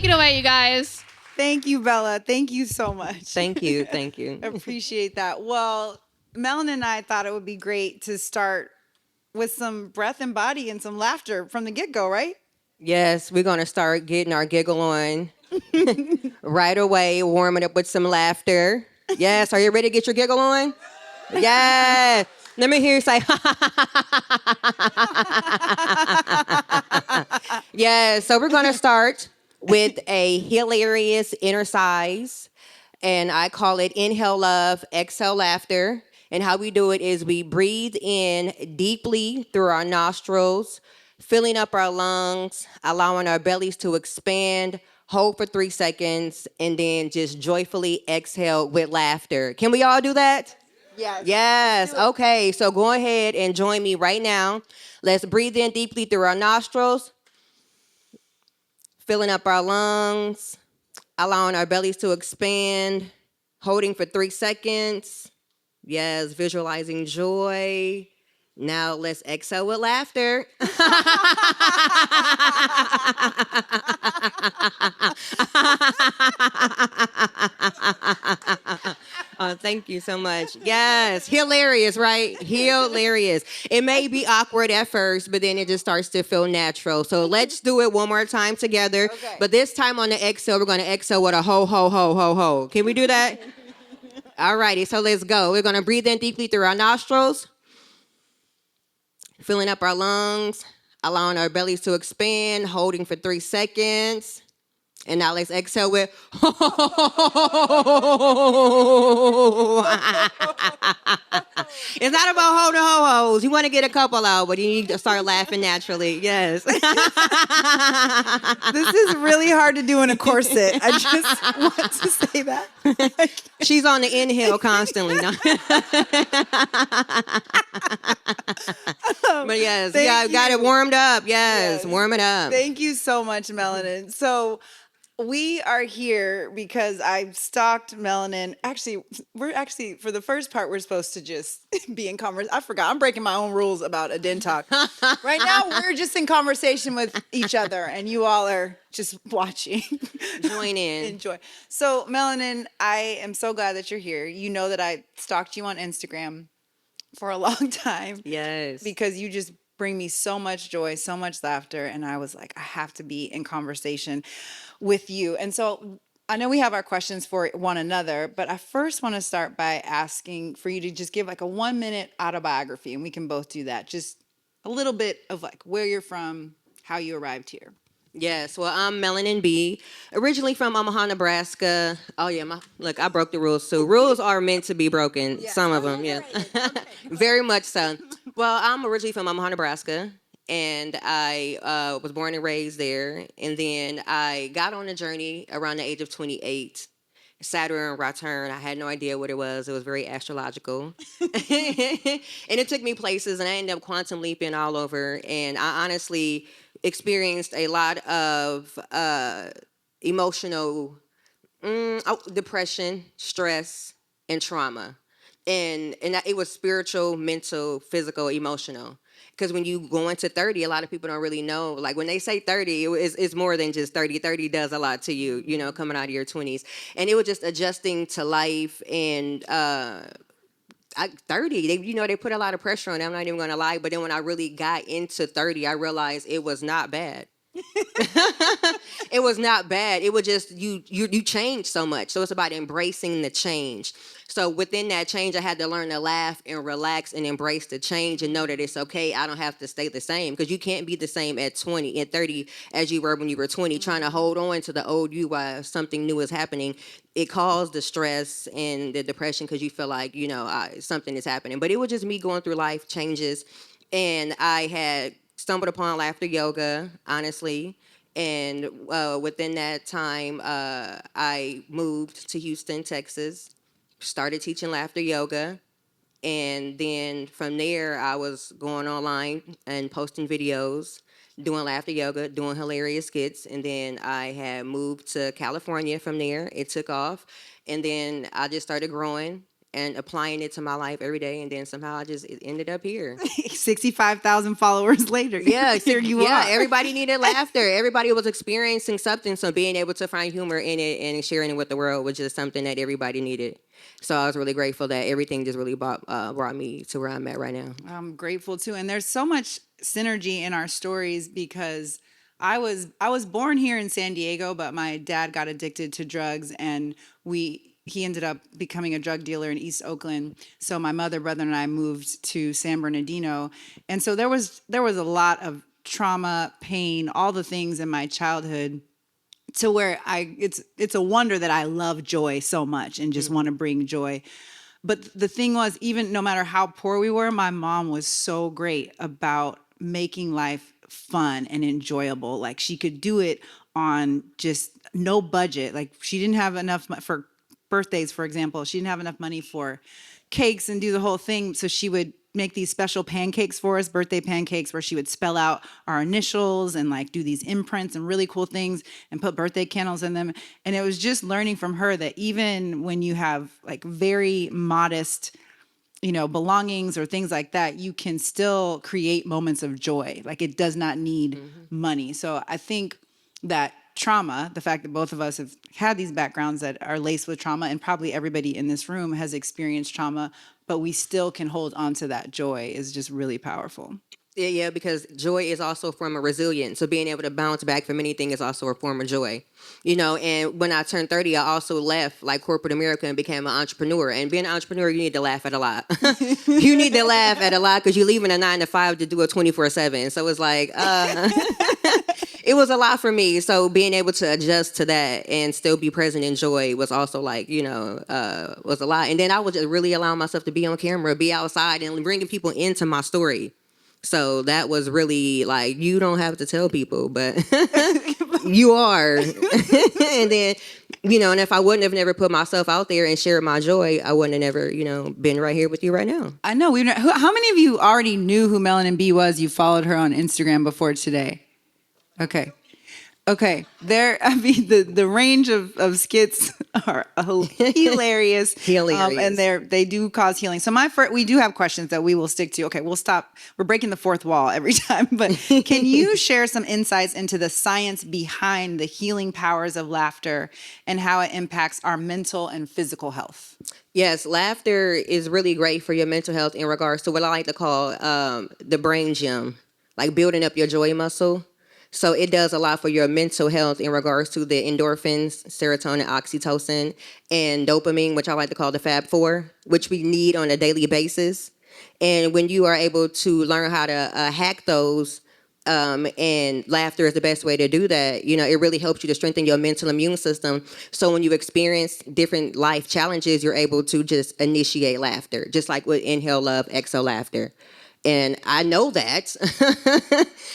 Take it away, you guys. Thank you, Bella. Thank you so much. Thank you. Thank you. Appreciate that. Well, Melanin and I thought it would be great to start with some breath and body and some laughter from the get-go, right? Yes, we're going to start getting our giggle on right away, warming up with some laughter. Yes, are you ready to get your giggle on? Yes. Let me hear you say, yes. So we're going to start with a hilarious exercise, and I call it inhale love, exhale laughter. And how we do it is we breathe in deeply through our nostrils, filling up our lungs, allowing our bellies to expand, hold for 3 seconds, and then just joyfully exhale with laughter. Can we all do that? Yes. Yes. Okay. So go ahead and join me right now. Let's breathe in deeply through our nostrils, filling up our lungs, allowing our bellies to expand, holding for 3 seconds. Yes, visualizing joy. Now let's exhale with laughter. Oh, thank you so much. Yes, hilarious, right? Hilarious. It may be awkward at first, but then it just starts to feel natural. So let's do it one more time together. Okay. But this time on the exhale, we're going to exhale with a ho, ho, ho, ho, ho. Can we do that? All righty, so let's go. We're going to breathe in deeply through our nostrils, filling up our lungs, allowing our bellies to expand, holding for 3 seconds. And now let's exhale with It's not about holding ho-hos. You want to get a couple out, but you need to start laughing naturally. Yes. This is really hard to do in a corset. I just want to say that. She's on the inhale constantly. No? But yes, Thank got it you. warmed up. Yes, Yes. warm it up. Thank you so much, Melanin. So we are here because I stalked Melanin. We're for the first part, we're supposed to just be in conversation. I forgot. I'm breaking my own rules about a den talk. Right now, we're just in conversation with each other, and you all are just watching. Join in. Enjoy. So, Melanin, I am so glad that you're here. You know that I stalked you on Instagram for a long time. Yes. Because you just bring me so much joy, so much laughter. And I was like, I have to be in conversation with you. And so I know we have our questions for one another, but I first want to start by asking for you to just give like a 1-minute autobiography, and we can both do that. Just a little bit of like where you're from, how you arrived here. Yes, well, I'm Melanin B, originally from Omaha, Nebraska. Oh, yeah, look, I broke the rules, too. Rules are meant to be broken, some of them, yeah. Very much so. Well, I'm originally from Omaha, Nebraska, and I was born and raised there. And then I got on a journey around the age of 28. Saturn return. I had no idea what it was. It was very astrological. And it took me places, and I ended up quantum leaping all over. And I honestly experienced a lot of emotional depression, stress, and trauma. And it was spiritual, mental, physical, emotional. Because when you go into 30, a lot of people don't really know. Like when they say 30, it's more than just 30. 30 does a lot to you, coming out of your 20s. And it was just adjusting to life. And 30, they put a lot of pressure on it. I'm not even going to lie. But then when I really got into 30, I realized it was not bad. It was not bad. It was just you changed so much. So it's about embracing the change. So within that change, I had to learn to laugh and relax and embrace the change and know that it's okay. I don't have to stay the same, because you can't be the same at 20 and 30 as you were when you were 20, trying to hold on to the old you while something new is happening. It caused the stress and the depression because you feel like, something is happening. But it was just me going through life changes. And I had stumbled upon laughter yoga, honestly. And within that time, I moved to Houston, Texas, started teaching laughter yoga. And then from there, I was going online and posting videos, doing laughter yoga, doing hilarious skits. And then I had moved to California from there. It took off. And then I just started growing. and applying it to my life every day. And then somehow I just ended up here. 65,000 followers later. Yeah, Here you yeah. are. Everybody needed laughter. Everybody was experiencing something. So being able to find humor in it and sharing it with the world was just something that everybody needed. So I was really grateful that everything just really brought me to where I'm at right now. I'm grateful too. And there's so much synergy in our stories because I was born here in San Diego, but my dad got addicted to drugs and he ended up becoming a drug dealer in East Oakland. So my mother, brother, and I moved to San Bernardino. And so there was a lot of trauma, pain, all the things in my childhood to where it's a wonder that I love joy so much and just want to bring joy. But the thing was, even no matter how poor we were, my mom was so great about making life fun and enjoyable. Like she could do it on just no budget. Like she didn't have enough for birthdays, for example. She didn't have enough money for cakes and do the whole thing. So she would make these special pancakes for us, birthday pancakes, where she would spell out our initials and like do these imprints and really cool things and put birthday candles in them. And it was just learning from her that even when you have like very modest, belongings or things like that, you can still create moments of joy. Like it does not need money. So I think that trauma, the fact that both of us have had these backgrounds that are laced with trauma, and probably everybody in this room has experienced trauma, but we still can hold on to that joy is just really powerful. Yeah, because joy is also a form of resilience. So being able to bounce back from anything is also a form of joy. And when I turned 30, I also left like corporate America and became an entrepreneur. And being an entrepreneur, you need to laugh at a lot. You need to laugh at a lot because you're leaving a 9 to 5 to do a 24/7. So it's like, it was a lot for me. So being able to adjust to that and still be present in joy was also like, was a lot. And then I was just really allowing myself to be on camera, be outside and bringing people into my story. So that was really like, you don't have to tell people, but you are. And then, and if I wouldn't have never put myself out there and shared my joy, I wouldn't have never, been right here with you right now. I know. How many of you already knew who Melanin B was? You followed her on Instagram before today. Okay. The range of skits are hilarious. Hilarious. And they do cause healing. So we do have questions that we will stick to. Okay, we'll stop. We're breaking the fourth wall every time. But can you share some insights into the science behind the healing powers of laughter and how it impacts our mental and physical health? Yes, laughter is really great for your mental health in regards to what I like to call the brain gym, like building up your joy muscle. So it does a lot for your mental health in regards to the endorphins, serotonin, oxytocin, and dopamine, which I like to call the Fab Four, which we need on a daily basis. And when you are able to learn how to hack those, and laughter is the best way to do that, it really helps you to strengthen your mental immune system. So when you experience different life challenges, you're able to just initiate laughter, just like with inhale love, exhale laughter. And I know that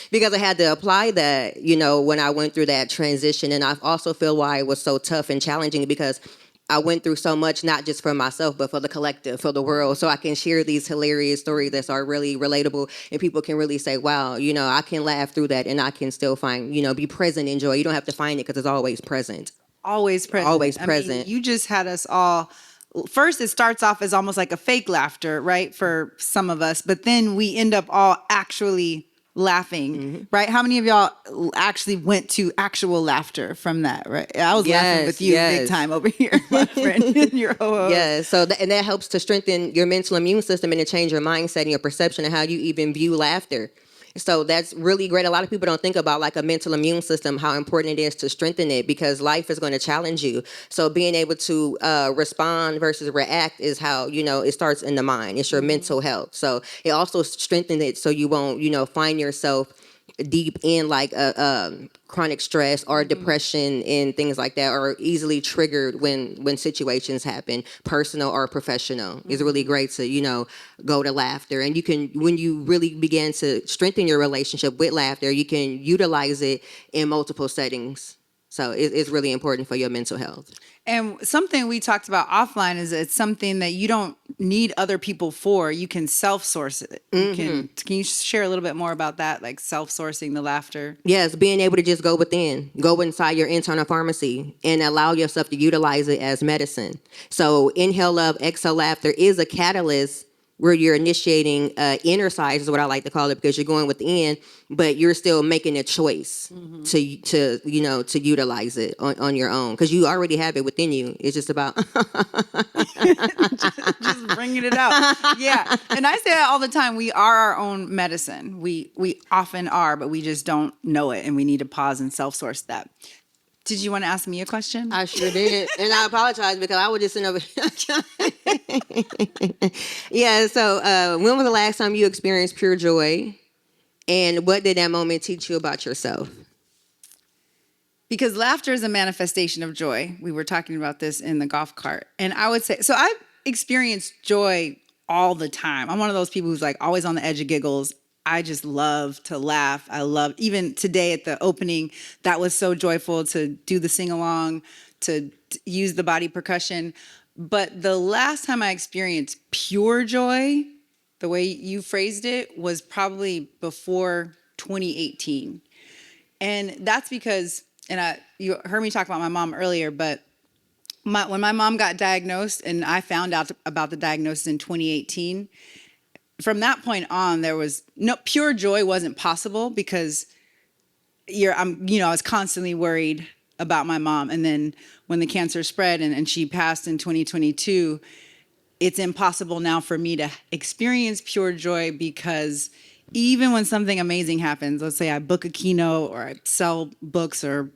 because I had to apply that, when I went through that transition. And I also feel why it was so tough and challenging because I went through so much, not just for myself, but for the collective, for the world. So I can share these hilarious stories that are really relatable and people can really say, wow, I can laugh through that and I can still find, be present in joy. You don't have to find it because it's always present. Always present. Always present. I mean, you just had us all. First, it starts off as almost like a fake laughter, right, for some of us. But then we end up all actually laughing, right? How many of y'all actually went to actual laughter from that, right? I was laughing with you big time over here, my friend, your ho-ho. Yeah, so and that helps to strengthen your mental immune system and to change your mindset and your perception of how you even view laughter. So that's really great. A lot of people don't think about like a mental immune system, how important it is to strengthen it because life is going to challenge you. So being able to respond versus react is how, it starts in the mind. It's your mental health. So it also strengthens it so you won't, find yourself deep in like a chronic stress or depression and things like that, or easily triggered when situations happen, personal or professional. It's really great to go to laughter, and you can, when you really begin to strengthen your relationship with laughter, you can utilize it in multiple settings. So it's really important for your mental health. And something we talked about offline is it's something that you don't need other people for. You can self-source it. Can you share a little bit more about that, like self-sourcing the laughter? Yes, being able to just go inside your internal pharmacy and allow yourself to utilize it as medicine. So inhale love, exhale laughter is a catalyst where you're initiating exercise is what I like to call it, because you're going within, but you're still making a choice to utilize it on your own, because you already have it within you. It's just about Just bringing it out. Yeah. And I say that all the time. We are our own medicine. We often are, but we just don't know it, and we need to pause and self-source that. Did you want to ask me a question? I sure did. And I apologize because I was just in over. Yeah. So when was the last time you experienced pure joy? And what did that moment teach you about yourself? Because laughter is a manifestation of joy. We were talking about this in the golf cart. And I would say, so I've experienced joy all the time. I'm one of those people who's like always on the edge of giggles. I just love to laugh. I love, even today at the opening, that was so joyful to do the sing along, to use the body percussion. But the last time I experienced pure joy, the way you phrased it, was probably before 2018. And that's because, you heard me talk about my mom earlier, but when my mom got diagnosed and I found out about the diagnosis in 2018, from that point on, there was no pure joy wasn't possible, because I was constantly worried about my mom. And then when the cancer spread and she passed in 2022, it's impossible now for me to experience pure joy, because even when something amazing happens, let's say I book a keynote or I sell books or,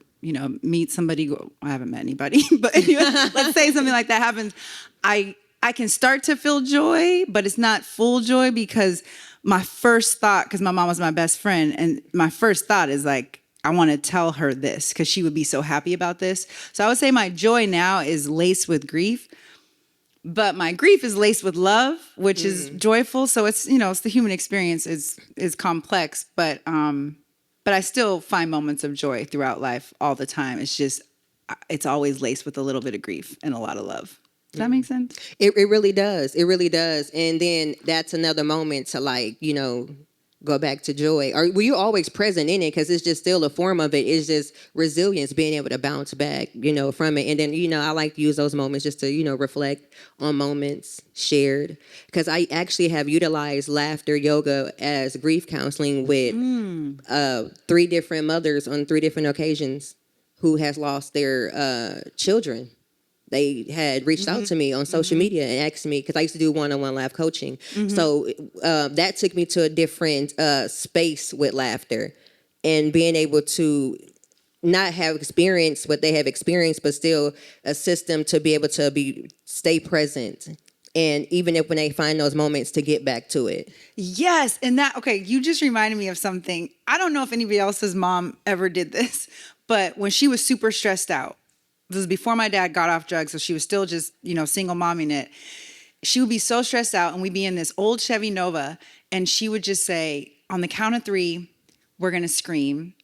meet somebody, I haven't met anybody, but anyway, let's say something like that happens, I can start to feel joy, but it's not full joy, because my first thought, because my mom was my best friend, and my first thought is like, I want to tell her this because she would be so happy about this. So I would say my joy now is laced with grief, but my grief is laced with love, which is joyful. So it's, it's the human experience is complex, but I still find moments of joy throughout life all the time. It's always laced with a little bit of grief and a lot of love. Does that make sense? It really does. It really does. And then that's another moment to go back to joy. Or well, you're always present in it, because it's just still a form of it. It's just resilience, being able to bounce back, from it. And then, I like to use those moments just to, reflect on moments shared. Because I actually have utilized laughter yoga as grief counseling with 3 different mothers on 3 different occasions who has lost their children. They had reached out to me on social media and asked me, because I used to do one-on-one laugh coaching. So that took me to a different space with laughter, and being able to not have experienced what they have experienced, but still assist them to be able to stay present. And even if when they find those moments, to get back to it. Yes. And you just reminded me of something. I don't know if anybody else's mom ever did this, but when she was super stressed out, this was before my dad got off drugs, so she was still just, single momming it. She would be so stressed out, and we'd be in this old Chevy Nova, and she would just say, on the count of 3, we're going to scream.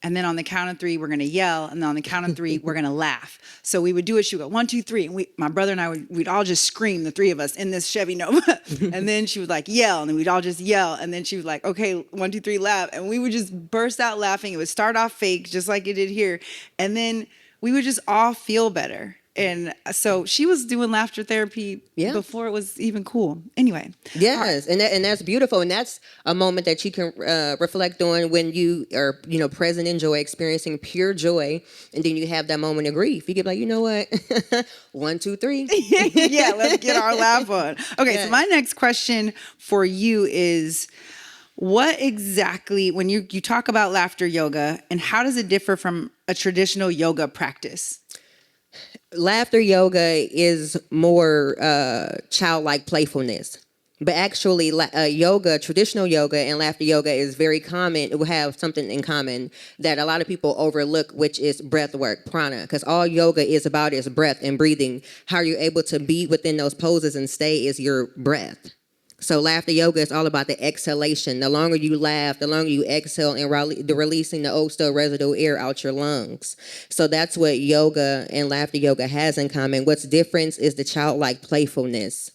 And then on the count of 3, we're going to yell. And then on the count of 3, we're going to laugh. So we would do it. She would go 1, 2, 3. And my brother and I, we'd all just scream, the 3 of us in this Chevy Nova. And then she would yell, and then we'd all just yell. And then she was like, okay, 1, 2, 3, laugh. And we would just burst out laughing. It would start off fake, just like it did here. And then we would just all feel better. And so she was doing laughter therapy before it was even cool. Anyway. Yes. Right. And that's beautiful. And that's a moment that you can reflect on when you are, present in joy, experiencing pure joy. And then you have that moment of grief. You get like, you know what? 1, 2, 3. Yeah, let's get our laugh on. Okay. So my next question for you is, what exactly, when you talk about laughter yoga, and how does it differ from a traditional yoga practice? Laughter yoga is more childlike playfulness. But actually, traditional yoga and laughter yoga is very common. It will have something in common that a lot of people overlook, which is breath work, prana. Because all yoga is about is breath and breathing. How you're able to be within those poses and stay is your breath. So laughter yoga is all about the exhalation. The longer you laugh, the longer you exhale and the releasing the old stale residue air out your lungs. So that's what yoga and laughter yoga has in common. What's different is the childlike playfulness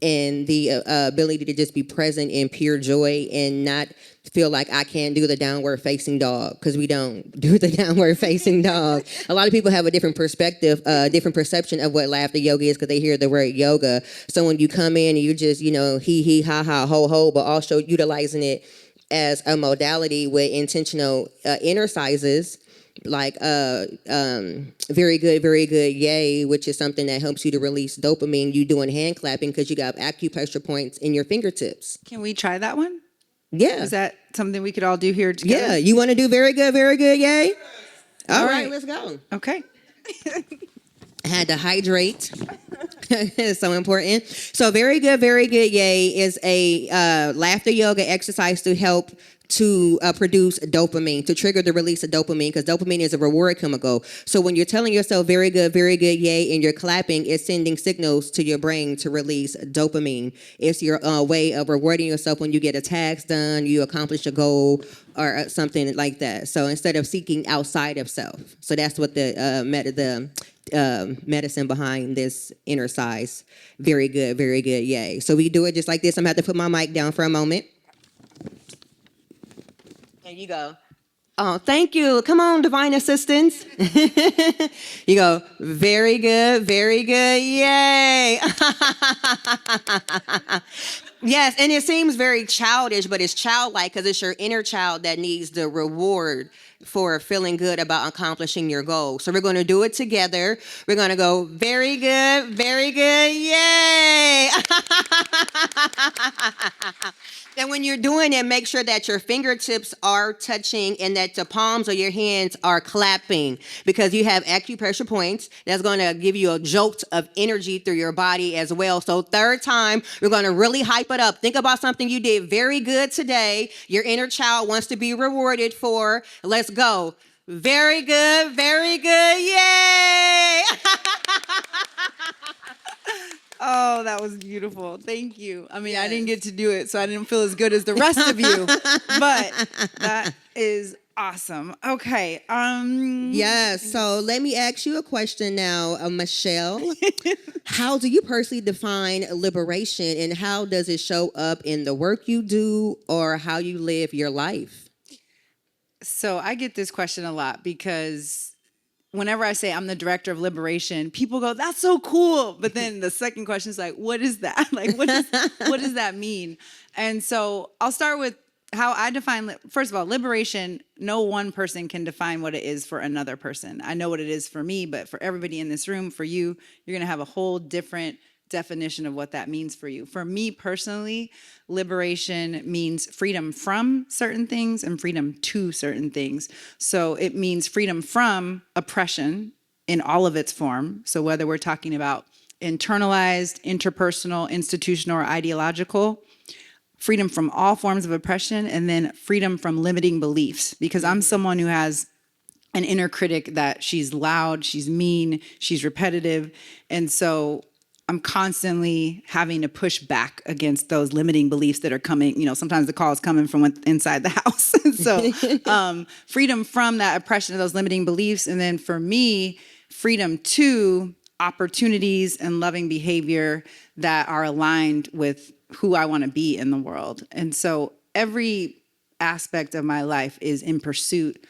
and the ability to just be present in pure joy and not feel like I can't do the downward facing dog, because we don't do the downward facing dog. A lot of people have a different perspective, different perception of what laughter yoga is because they hear the word yoga. So when you come in and you just, hee, ha, ha, ho, ho, but also utilizing it as a modality with intentional exercises, like very good yay, which is something that helps you to release dopamine. You doing hand clapping because you got acupressure points in your fingertips. Can we try that one? Yeah. Is that something we could all do here together? Yeah. You want to do very good yay? All right, let's go. Okay. I had to hydrate. It's so important. So very good yay is a laughter yoga exercise to help to produce dopamine, to trigger the release of dopamine, because dopamine is a reward chemical. So when you're telling yourself very good yay, and you're clapping, it's sending signals to your brain to release dopamine. It's your way of rewarding yourself when you get a task done, you accomplish a goal, or something like that. So instead of seeking outside of self. So that's what the medicine behind this exercise. Very good yay. So we do it just like this. I'm going to have to put my mic down for a moment. There you go. Oh, thank you. Come on, divine assistance. You go, very good, yay. Yes, and it seems very childish, but it's childlike because it's your inner child that needs the reward for feeling good about accomplishing your goal. So we're going to do it together. We're going to go, very good, yay. And when you're doing it, make sure that your fingertips are touching and that the palms of your hands are clapping, because you have acupressure points. That's going to give you a jolt of energy through your body as well. So third time, we're going to really hype it up. Think about something you did very good today. Your inner child wants to be rewarded for. Let's go. Very good, yay. Oh, that was beautiful. Thank you. I mean, yes. I didn't get to do it, so I didn't feel as good as the rest of you, but that is awesome. Okay. Yes. So let me ask you a question now, Michelle. How do you personally define liberation, and how does it show up in the work you do or how you live your life? So I get this question a lot because whenever I say I'm the director of liberation, people go, that's so cool. But then the second question is like, what is that? Like, what does that mean? And so I'll start with how I define, first of all, liberation. No one person can define what it is for another person. I know what it is for me, but for everybody in this room, for you, you're going to have a whole different definition of what that means for you. For me personally, liberation means freedom from certain things and freedom to certain things. So it means freedom from oppression in all of its form. So whether we're talking about internalized, interpersonal, institutional, or ideological, freedom from all forms of oppression, and then freedom from limiting beliefs. Because I'm someone who has an inner critic that she's loud, she's mean, she's repetitive. And so I'm constantly having to push back against those limiting beliefs that are coming. Sometimes the call is coming from inside the house. So freedom from that oppression of those limiting beliefs. And then for me, freedom to opportunities and loving behavior that are aligned with who I want to be in the world. And so every aspect of my life is in pursuit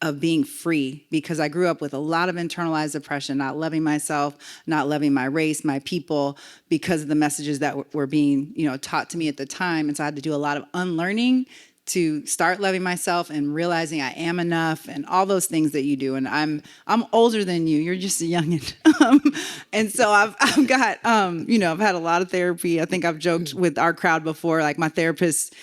of being free, because I grew up with a lot of internalized oppression, not loving myself, not loving my race, my people, because of the messages that were being, taught to me at the time. And so I had to do a lot of unlearning to start loving myself and realizing I am enough and all those things that you do. And I'm older than you. You're just a youngin'. And so I've got, I've had a lot of therapy. I think I've joked with our crowd before, like my therapist,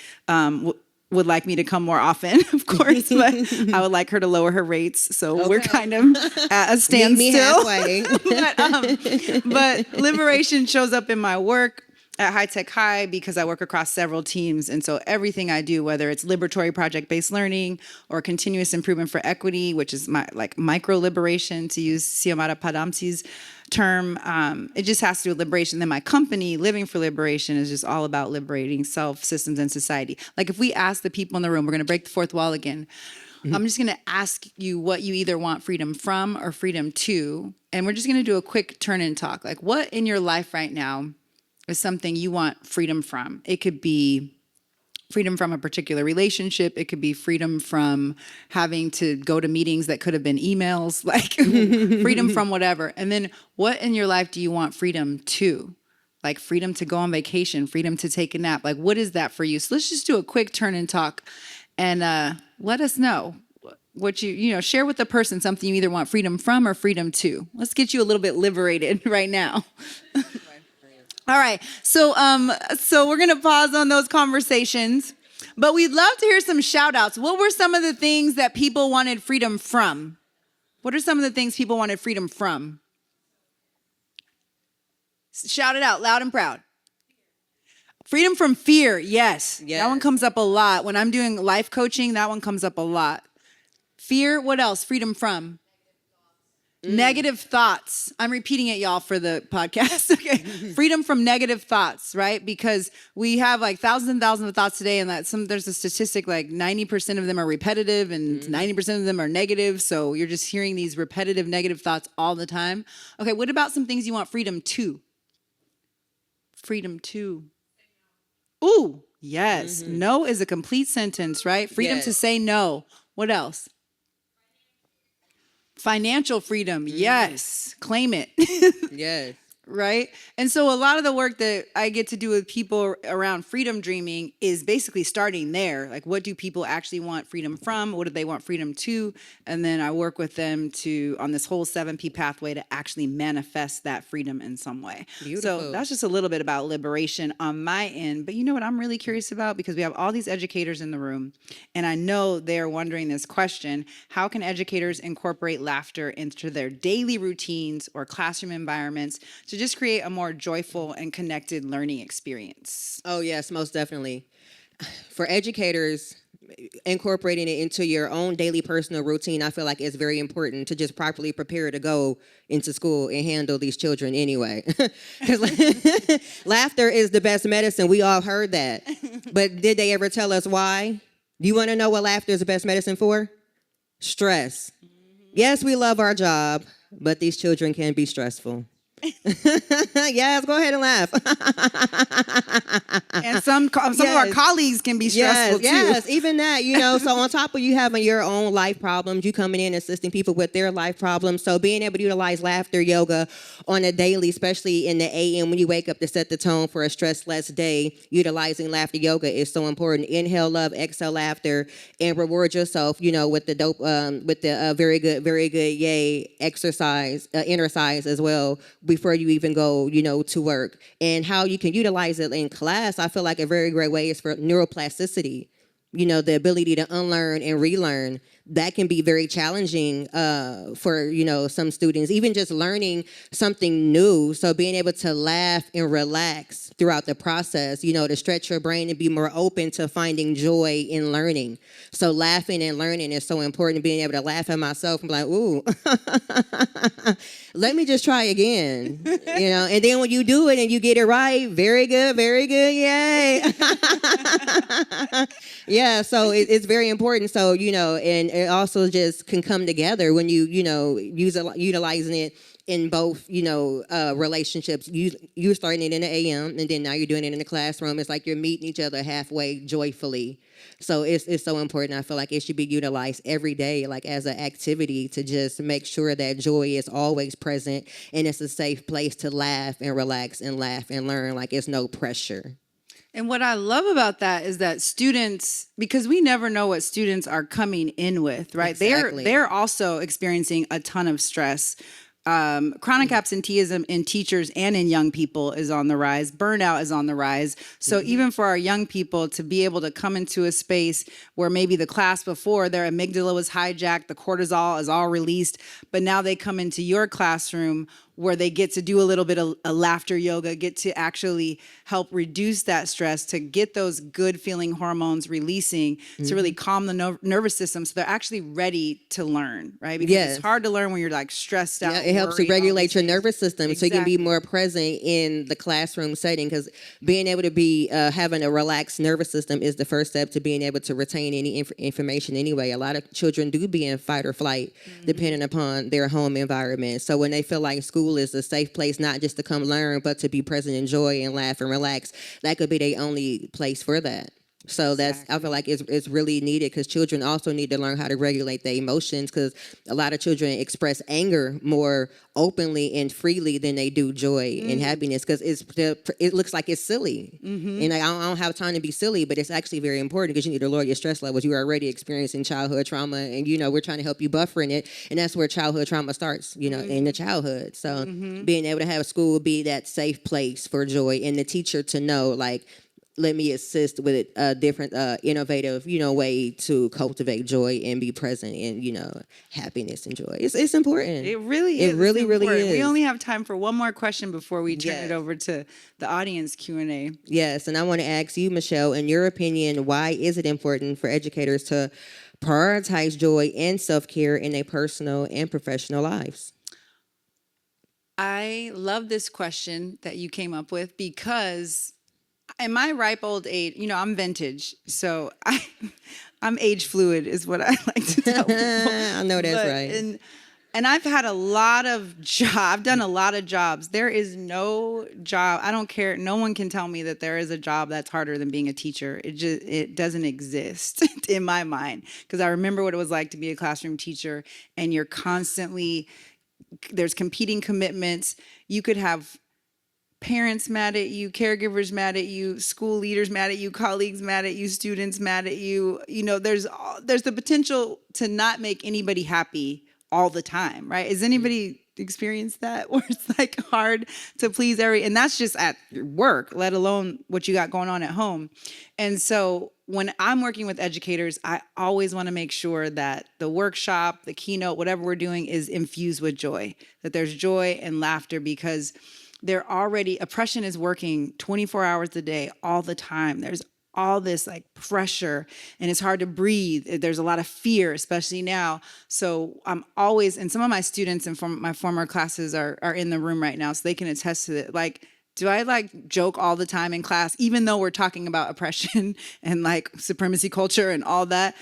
would like me to come more often, of course, but I would like her to lower her rates. So we're kind of at a standstill. Meet me halfway. But liberation shows up in my work. at High Tech High because I work across several teams. And so everything I do, whether it's liberatory project-based learning or continuous improvement for equity, which is my like micro liberation, to use Xiomara Padamsi's term, it just has to do with liberation. Then my company, Living for Liberation, is just all about liberating self, systems, and society. Like if we ask the people in the room, we're going to break the fourth wall again. I'm just going to ask you what you either want freedom from or freedom to. And we're just going to do a quick turn and talk. Like what in your life right now is something you want freedom from? It could be freedom from a particular relationship. It could be freedom from having to go to meetings that could have been emails, like freedom from whatever. And then what in your life do you want freedom to? Like freedom to go on vacation, freedom to take a nap. Like what is that for you? So let's just do a quick turn and talk and let us know what you share with the person something you either want freedom from or freedom to. Let's get you a little bit liberated right now. All right. So we're going to pause on those conversations, but we'd love to hear some shout outs. What were some of the things that people wanted freedom from? What are some of the things people wanted freedom from? Shout it out loud and proud. Freedom from fear. Yes. That one comes up a lot. When I'm doing life coaching, that one comes up a lot. Fear. What else? Freedom from? Negative thoughts. I'm repeating it, y'all, for the podcast. Okay. Freedom from negative thoughts, right? Because we have like thousands and thousands of thoughts today, and there's a statistic like 90% of them are repetitive and 90% of them are negative. So you're just hearing these repetitive negative thoughts all the time. Okay, what about some things you want freedom to? Freedom to. Ooh, yes. No is a complete sentence, right? Freedom to say no. What else? Financial freedom. Yes. Claim it. Yes. Right? And so a lot of the work that I get to do with people around freedom dreaming is basically starting there. Like, what do people actually want freedom from? What do they want freedom to? And then I work with them on this whole 7P pathway to actually manifest that freedom in some way. Beautiful. So that's just a little bit about liberation on my end. But you know what I'm really curious about? Because we have all these educators in the room, and I know they're wondering this question: how can educators incorporate laughter into their daily routines or classroom environments to just create a more joyful and connected learning experience? Oh, yes, most definitely. For educators, incorporating it into your own daily personal routine, I feel like it's very important to just properly prepare to go into school and handle these children anyway. Because laughter is the best medicine. We all heard that. But did they ever tell us why? Do you want to know what laughter is the best medicine for? Stress. Yes, we love our job, but these children can be stressful. Yes, go ahead and laugh. And some of our colleagues can be stressful too. Yes, even that, so on top of you having your own life problems, you coming in assisting people with their life problems. So being able to utilize laughter yoga on a daily, especially in the AM when you wake up to set the tone for a stressless day, utilizing laughter yoga is so important. Inhale love, exhale laughter, and reward yourself, with the very good yay exercise, exercise as well, before you even go, to work. And how you can utilize it in class, I feel like a very great way is for neuroplasticity. The ability to unlearn and relearn. That can be very challenging for, some students, even just learning something new. So being able to laugh and relax throughout the process, to stretch your brain and be more open to finding joy in learning. So laughing and learning is so important. Being able to laugh at myself and be like, ooh, let me just try again, and then when you do it and you get it right, very good, yay. Yeah, so it's very important. So, and it also just can come together when utilizing it in both, relationships. You're starting it in the AM, and then now you're doing it in the classroom. It's like you're meeting each other halfway joyfully. So it's so important. I feel like it should be utilized every day, like as an activity, to just make sure that joy is always present and it's a safe place to laugh and relax and laugh and learn. Like it's no pressure. And what I love about that is that students, because we never know what students are coming in with, right? Exactly. They're also experiencing a ton of stress. Chronic absenteeism in teachers and in young people is on the rise. Burnout is on the rise. So even for our young people to be able to come into a space where maybe the class before their amygdala was hijacked, the cortisol is all released, but now they come into your classroom where they get to do a little bit of a laughter yoga, get to actually help reduce that stress, to get those good feeling hormones releasing, to really calm the nervous system, so they're actually ready to learn, right? Because it's Yes. hard to learn when you're like stressed out. Yeah, it helps to worried, all regulate these your things. nervous system so you can be more present in the classroom setting, because being able to be having a relaxed nervous system is the first step to being able to retain any information anyway. A lot of children do be in fight or flight depending upon their home environment. So when they feel like school is a safe place, not just to come learn, but to be present, enjoy, and laugh and relax, that could be their only place for that. So that's, I feel like it's really needed, because children also need to learn how to regulate their emotions, because a lot of children express anger more openly and freely than they do joy and happiness, because it looks like it's silly. And I don't have time to be silly, but it's actually very important, because you need to lower your stress levels. You're already experiencing childhood trauma, and we're trying to help you buffer in it, and that's where childhood trauma starts, in the childhood. So being able to have school be that safe place for joy, and the teacher to know, like, let me assist with a different, innovative, way to cultivate joy and be present in, happiness and joy. It's important. It really It is. really, It's really important. is. We only have time for one more question before we turn Yes. it over to the audience Q&A. Yes, and I want to ask you, Michelle, in your opinion, why is it important for educators to prioritize joy and self-care in their personal and professional lives? I love this question that you came up with, because in my ripe old age, I'm vintage, so I'm age fluid is what I like to tell people. I know that's right. And I've had a lot of jobs. I've done a lot of jobs. There is no job. I don't care. No one can tell me that there is a job that's harder than being a teacher. It doesn't exist in my mind, because I remember what it was like to be a classroom teacher, and you're constantly, there's competing commitments. You could have parents mad at you, caregivers mad at you, school leaders mad at you, colleagues mad at you, students mad at you. There's the potential to not make anybody happy all the time, right? Has anybody experienced that, where it's like hard to please and that's just at work, let alone what you got going on at home. And so when I'm working with educators, I always want to make sure that the workshop, the keynote, whatever we're doing is infused with joy, that there's joy and laughter, because oppression is working 24 hours a day, all the time. There's all this like pressure, and it's hard to breathe. There's a lot of fear, especially now. So I'm always, and some of my students and from my former classes are in the room right now, so they can attest to it. Like, do I like joke all the time in class, even though we're talking about oppression and like supremacy culture and all that?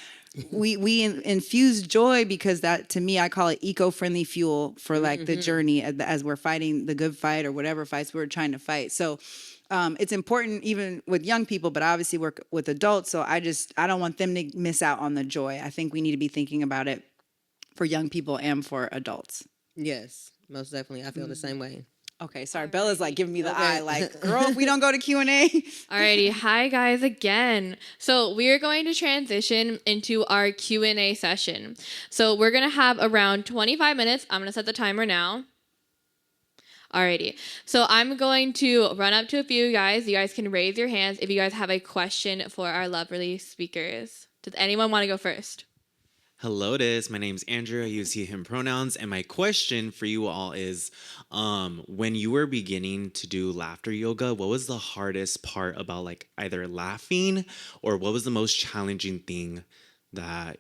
We infuse joy, because that, to me, I call it eco-friendly fuel for like the journey as we're fighting the good fight, or whatever fights we're trying to fight. So it's important even with young people, but I obviously work with adults. So I don't want them to miss out on the joy. I think we need to be thinking about it for young people and for adults. Yes, most definitely. I feel the same way. Okay, sorry. Bella's like giving me the eye, like, girl, if we don't go to Q&A. Alrighty, hi guys again. So we are going to transition into our Q&A session. So we're gonna have around 25 minutes. I'm gonna set the timer now. Alrighty, so I'm going to run up to a few guys. You guys can raise your hands if you guys have a question for our lovely speakers. Does anyone want to go first? Hello, my name's Andrew. I use he, him pronouns. And my question for you all is, when you were beginning to do laughter yoga, what was the hardest part about like either laughing, or what was the most challenging thing that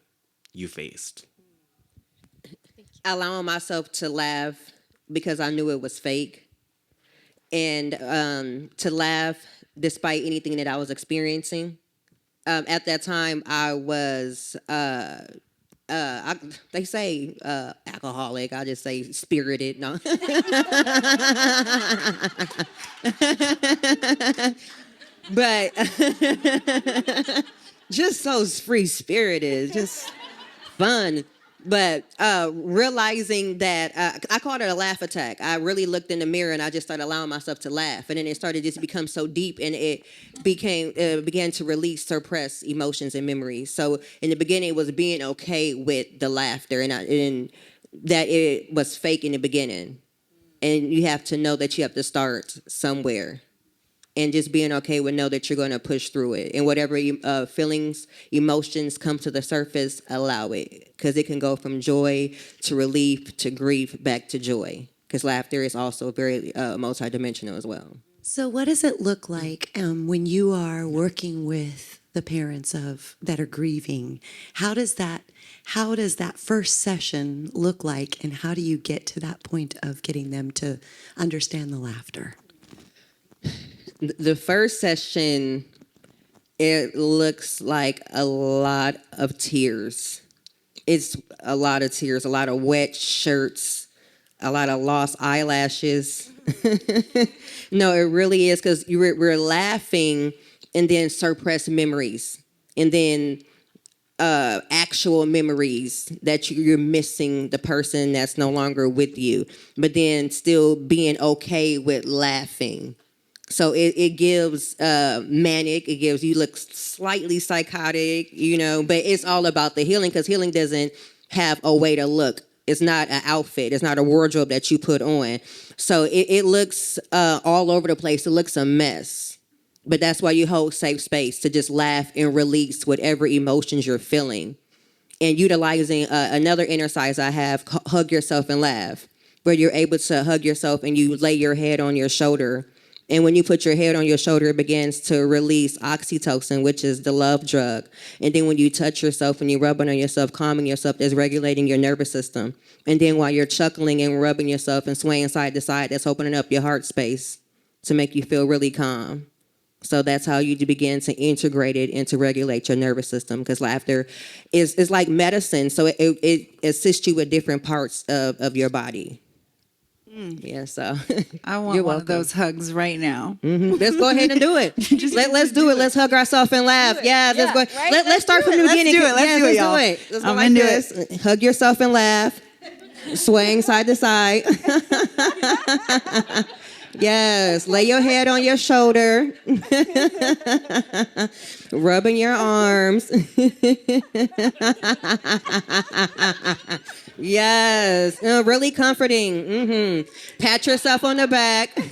you faced? Allowing myself to laugh because I knew it was fake, and to laugh despite anything that I was experiencing. At that time, I was... they say alcoholic. I just say spirited. No, but just so free spirited, just fun. But realizing that I called it a laugh attack. I really looked in the mirror and I just started allowing myself to laugh, and then it started just become so deep, and it began to release suppressed emotions and memories. So in the beginning, it was being okay with the laughter, and that it was fake in the beginning, and you have to know that you have to start somewhere. And just being okay with know that you're going to push through it. And whatever feelings, emotions come to the surface, allow it. Because it can go from joy to relief to grief back to joy. because laughter is also very multidimensional as well. So, what does it look like when you are working with the parents of that are grieving? How does that first session look like, and how do you get to that point of getting them to understand the laughter? The first session, it looks like a lot of tears. It's a lot of tears, a lot of wet shirts, a lot of lost eyelashes. No, it really is, because we're laughing and then suppressed memories, and then actual memories that you're missing the person that's no longer with you, but then still being okay with laughing. So it gives manic, it gives you look slightly psychotic, but it's all about the healing, because healing doesn't have a way to look. It's not an outfit. It's not a wardrobe that you put on. So it looks all over the place. It looks a mess. But that's why you hold safe space to just laugh and release whatever emotions you're feeling. And utilizing another exercise I have, hug yourself and laugh, where you're able to hug yourself and you lay your head on your shoulder. And when you put your head on your shoulder, it begins to release oxytocin, which is the love drug. And then when you touch yourself and you rub it on yourself, calming yourself, that's regulating your nervous system. And then while you're chuckling and rubbing yourself and swaying side to side, that's opening up your heart space to make you feel really calm. So that's how you begin to integrate it and to regulate your nervous system, because laughter is like medicine. So it assists you with different parts of your body. Yeah, so I want you're one welcome. of those hugs right now. Let's go ahead and do it. Let's do it. Let's hug ourselves and laugh. Yeah, let's go. right? Let's start from the Let's beginning. do it. Let's do it, y'all. Let's go I'm like into this. Hug yourself and laugh. Swaying side to side. Yes, lay your head on your shoulder. Rubbing your arms. Yes, really comforting. Pat yourself on the back. Y'all,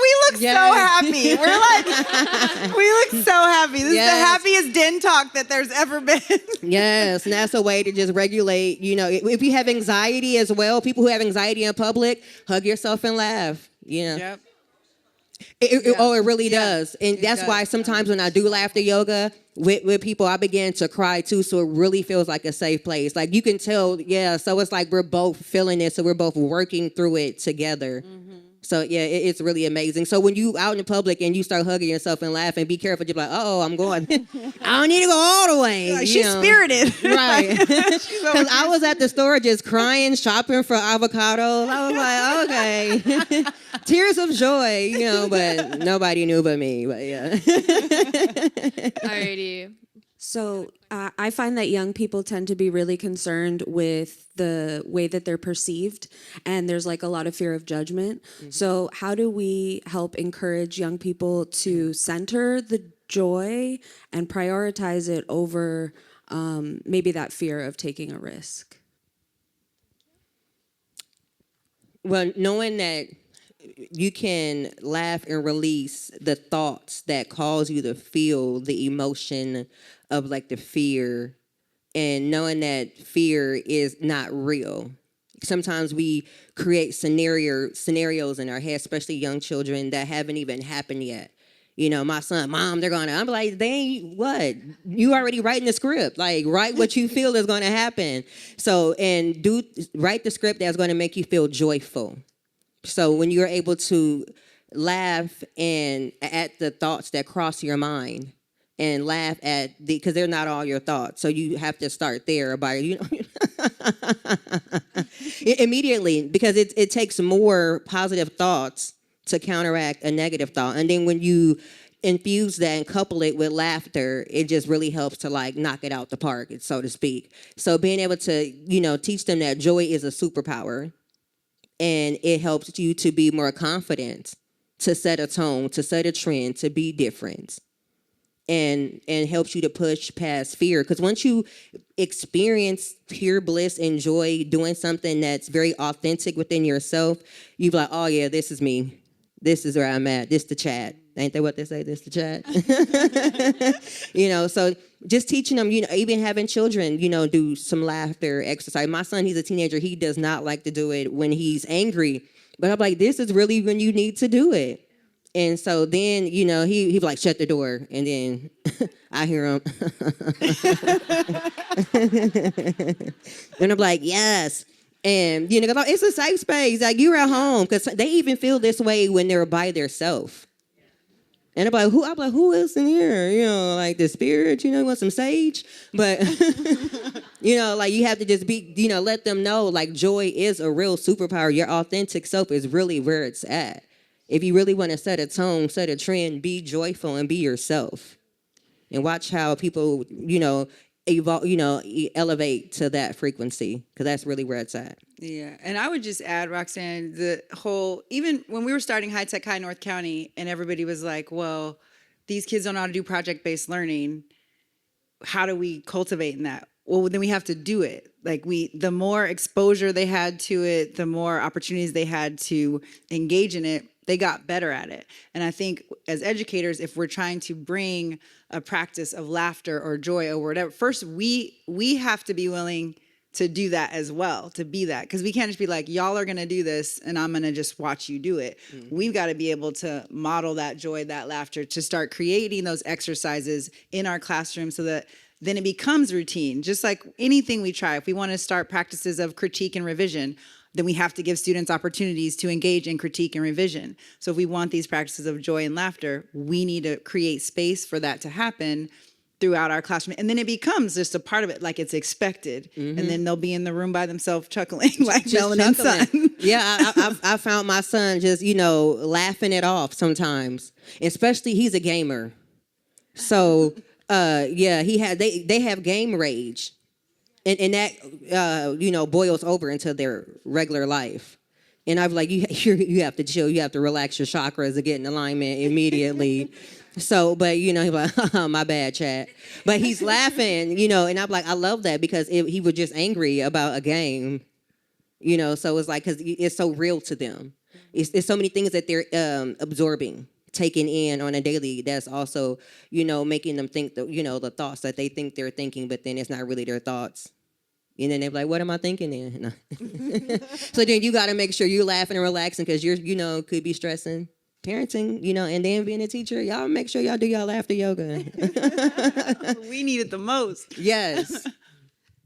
we look Yes. so happy. We're like, we look so happy. This is the Yes. happiest den talk that there's ever been. Yes, and that's a way to just regulate, if you have anxiety as well, people who have anxiety in public, hug yourself and laugh, Yep. It really Yeah. does. And It that's does. why sometimes when I do laughter yoga with people, I begin to cry too. So it really feels like a safe place. Like you can tell, so it's like we're both feeling it. So we're both working through it together. So yeah, it's really amazing. So when you out in public and you start hugging yourself and laughing, be careful. You're like, I'm going. I don't need to go all the way. Like, she's spirited. Right. She's over Because I was at the store just crying, shopping for avocados. I was like, okay. Tears of joy, but nobody knew but me. But yeah. Alrighty. So I find that young people tend to be really concerned with the way that they're perceived, and there's like a lot of fear of judgment. So how do we help encourage young people to center the joy and prioritize it over maybe that fear of taking a risk? Well, knowing that you can laugh and release the thoughts that cause you to feel the emotion of like the fear, and knowing that fear is not real. Sometimes we create scenarios in our head, especially young children, that haven't even happened yet. My son, Mom, I'm like, they ain't what? You already writing the script. Like, write what you feel is going to happen. So, and write the script that's going to make you feel joyful. So when you're able to laugh and at the thoughts that cross your mind, and laugh at because they're not all your thoughts. So you have to start there by, immediately, because it takes more positive thoughts to counteract a negative thought. And then when you infuse that and couple it with laughter, it just really helps to like knock it out the park, so to speak. So being able to, teach them that joy is a superpower, and it helps you to be more confident, to set a tone, to set a trend, to be different. And helps you to push past fear. Because once you experience pure bliss and joy doing something that's very authentic within yourself, you're like, oh yeah, this is me. This is where I'm at. This the chat. Ain't that what they say? This the chat. So just teaching them, even having children, do some laughter exercise. My son, he's a teenager. He does not like to do it when he's angry. But I'm like, this is really when you need to do it. And so then, he be like, shut the door. And then I hear him. And I'm like, yes. And, 'cause it's a safe space. Like, you're at home. Because they even feel this way when they're by themselves. And I'm like, who else in here? Like the spirit, you want some sage? But, like you have to just be, let them know, like, joy is a real superpower. Your authentic self is really where it's at. If you really want to set a tone, set a trend, be joyful and be yourself. And watch how people, evolve, elevate to that frequency, because that's really where it's at. Yeah, and I would just add, Roxanne, the whole, even when we were starting High Tech High North County and everybody was like, well, these kids don't know how to do project-based learning. How do we cultivate in that? Well, then we have to do it. Like the more exposure they had to it, the more opportunities they had to engage in it, they got better at it. And I think as educators, if we're trying to bring a practice of laughter or joy or whatever, first we have to be willing to do that as well, to be that. Because we can't just be like, y'all are going to do this and I'm going to just watch you do it. Mm-hmm. We've got to be able to model that joy, that laughter, to start creating those exercises in our classroom so that then it becomes routine. Just like anything we try, if we want to start practices of critique and revision, then we have to give students opportunities to engage in critique and revision. So if we want these practices of joy and laughter, we need to create space for that to happen throughout our classroom. And then it becomes just a part of it, like it's expected. Mm-hmm. And then they'll be in the room by themselves chuckling like Melanin son. Yeah, I found my son just, laughing it off sometimes. Especially, he's a gamer. So, they have game rage. And that, boils over into their regular life. And I'm like, you have to chill. You have to relax your chakras and get in alignment immediately. So, but, he's like, my bad, chat. But he's laughing, and I'm like, I love that because he was just angry about a game, so it's like, because it's so real to them. It's so many things that they're absorbing, taking in on a daily, that's also, making them think, the thoughts that they think they're thinking, but then it's not really their thoughts. And then they're like, what am I thinking then? No. So then you got to make sure you're laughing and relaxing because you're, could be stressing. Parenting, and then being a teacher, y'all make sure y'all do y'all laughter yoga. We need it the most. Yes.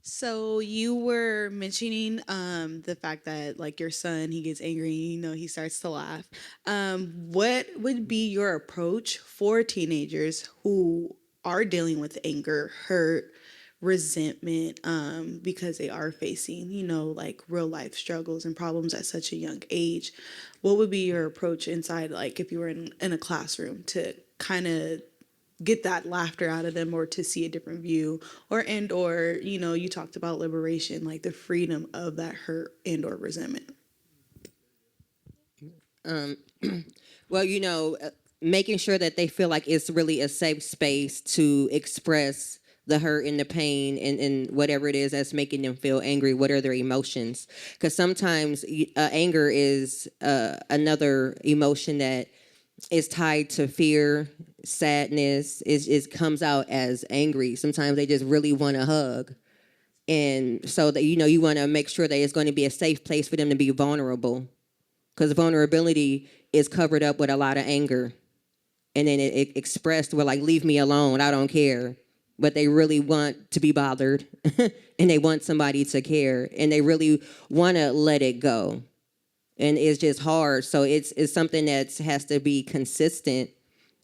So you were mentioning the fact that like your son, he gets angry, he starts to laugh. What would be your approach for teenagers who are dealing with anger, hurt, resentment, because they are facing, like real life struggles and problems at such a young age? What would be your approach inside, like if you were in a classroom, to kind of get that laughter out of them or to see a different view or you talked about liberation, like the freedom of that hurt and or resentment? Well, making sure that they feel like it's really a safe space to express the hurt and the pain and whatever it is that's making them feel angry. What are their emotions? Because sometimes anger is another emotion that is tied to fear, sadness. It comes out as angry. Sometimes they just really want a hug. And so that, you want to make sure that it's going to be a safe place for them to be vulnerable. Because vulnerability is covered up with a lot of anger. And then it expressed with like, leave me alone, I don't care. But they really want to be bothered and they want somebody to care and they really want to let it go. And it's just hard. So it's something that has to be consistent.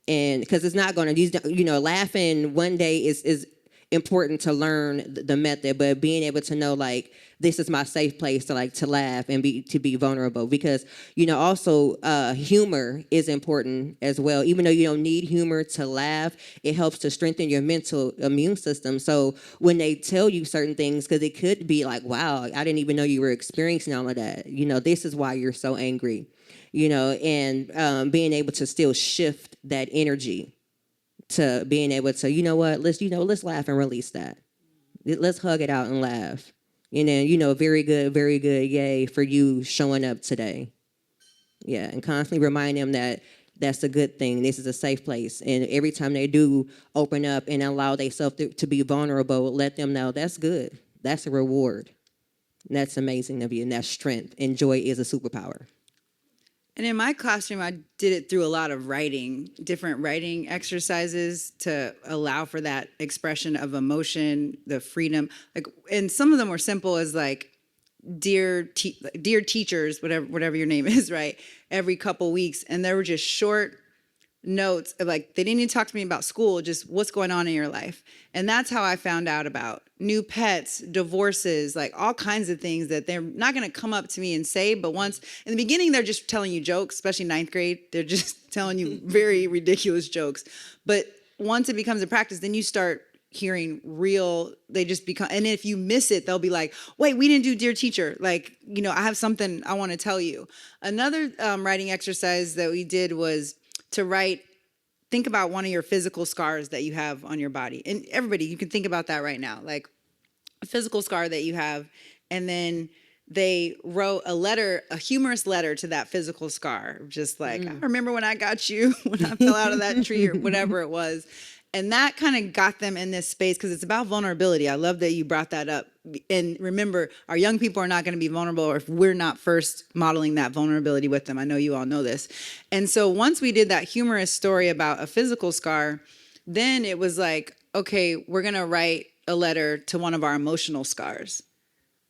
And because it's not going to, laughing one day is important to learn the method, but being able to know, like, this is my safe place to laugh and to be vulnerable. Because, also humor is important as well. Even though you don't need humor to laugh, it helps to strengthen your mental immune system. So when they tell you certain things, because it could be like, wow, I didn't even know you were experiencing all of that. This is why you're so angry, and being able to still shift that energy to being able to, let's laugh and release that. Let's hug it out and laugh. And then, very good, yay for you showing up today. Yeah, and constantly remind them that that's a good thing. This is a safe place. And every time they do open up and allow themselves to be vulnerable, let them know that's good. That's a reward. And that's amazing of you, and that's strength. And joy is a superpower. And in my classroom, I did it through a lot of writing, different writing exercises to allow for that expression of emotion, the freedom. Like, and some of them were simple as like, dear teachers, whatever your name is, right? Every couple weeks, and there were just short notes of like, they didn't even talk to me about school, just what's going on in your life. And that's how I found out about new pets, divorces, like all kinds of things that they're not going to come up to me and say. But once in the beginning, they're just telling you jokes, especially ninth grade. They're just telling you very ridiculous jokes. But once it becomes a practice, then you start hearing real, they just become, and if you miss it, they'll be like, wait, we didn't do dear teacher. Like, you know, I have something I want to tell you. Another writing exercise that we did was to write, think about one of your physical scars that you have on your body. And everybody, you can think about that right now, like a physical scar that you have. And then they wrote a letter, a humorous letter to that physical scar. Just like, I remember when I got you, when I fell out of that tree or whatever it was. And that kind of got them in this space because it's about vulnerability. I love that you brought that up. And remember, our young people are not going to be vulnerable if we're not first modeling that vulnerability with them. I know you all know this. And so once we did that humorous story about a physical scar, then it was like, okay, we're going to write a letter to one of our emotional scars.